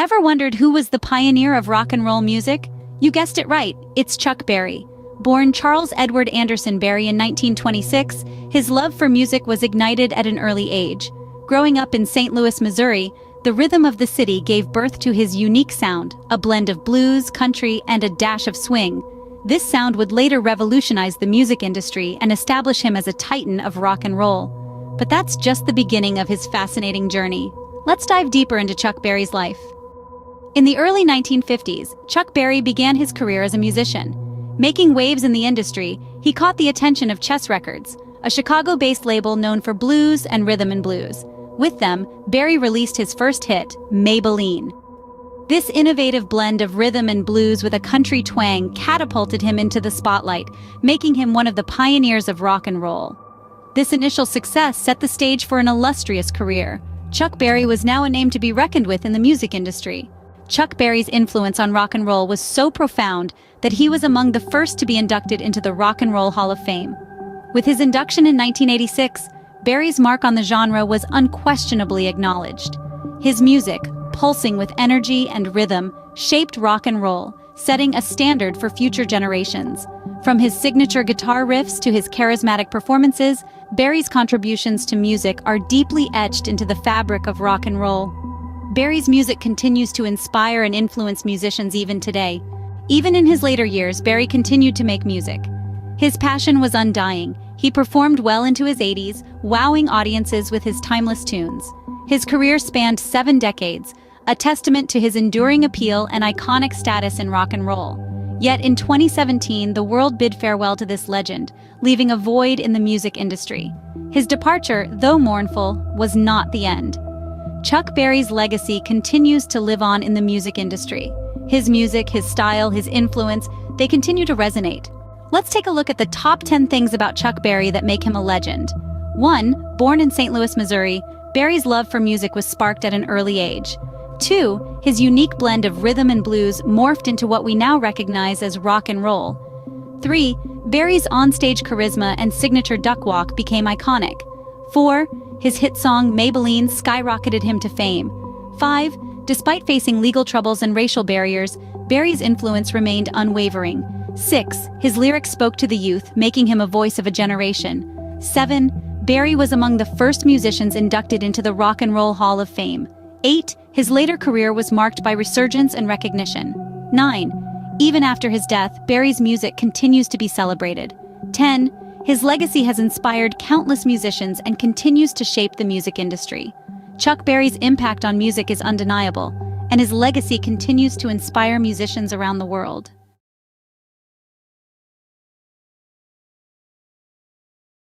Ever wondered who was the pioneer of rock and roll music? You guessed it right, it's Chuck Berry. Born Charles Edward Anderson Berry in 1926, his love for music was ignited at an early age. Growing up in St. Louis, Missouri, the rhythm of the city gave birth to his unique sound, a blend of blues, country, and a dash of swing. This sound would later revolutionize the music industry and establish him as a titan of rock and roll. But that's just the beginning of his fascinating journey. Let's dive deeper into Chuck Berry's life. In the early 1950s, Chuck Berry began his career as a musician. Making waves in the industry, he caught the attention of Chess Records, a Chicago-based label known for blues and rhythm and blues. With them, Berry released his first hit, Maybellene. This innovative blend of rhythm and blues with a country twang catapulted him into the spotlight, making him one of the pioneers of rock and roll. This initial success set the stage for an illustrious career. Chuck Berry was now a name to be reckoned with in the music industry. Chuck Berry's influence on rock and roll was so profound that he was among the first to be inducted into the Rock and Roll Hall of Fame. With his induction in 1986, Berry's mark on the genre was unquestionably acknowledged. His music, pulsing with energy and rhythm, shaped rock and roll, setting a standard for future generations. From his signature guitar riffs to his charismatic performances, Berry's contributions to music are deeply etched into the fabric of rock and roll. Berry's music continues to inspire and influence musicians even today. Even in his later years, Berry continued to make music. His passion was undying. He performed well into his 80s, wowing audiences with his timeless tunes. His career spanned 7 decades, a testament to his enduring appeal and iconic status in rock and roll. Yet in 2017, the world bid farewell to this legend, leaving a void in the music industry. His departure, though mournful, was not the end. Chuck Berry's legacy continues to live on in the music industry. His music, his style, his influence, they continue to resonate. Let's take a look at the top 10 things about Chuck Berry that make him a legend. 1. Born in St. Louis, Missouri, Berry's love for music was sparked at an early age. 2. His unique blend of rhythm and blues morphed into what we now recognize as rock and roll. 3. Berry's onstage charisma and signature duck walk became iconic. 4. His hit song Maybellene skyrocketed him to fame. 5. Despite facing legal troubles and racial barriers, Berry's influence remained unwavering. 6. His lyrics spoke to the youth, making him a voice of a generation. 7. Berry was among the first musicians inducted into the Rock and Roll Hall of Fame. 8. His later career was marked by resurgence and recognition. 9. Even after his death, Berry's music continues to be celebrated. 10. His legacy has inspired countless musicians and continues to shape the music industry. Chuck Berry's impact on music is undeniable, and his legacy continues to inspire musicians around the world.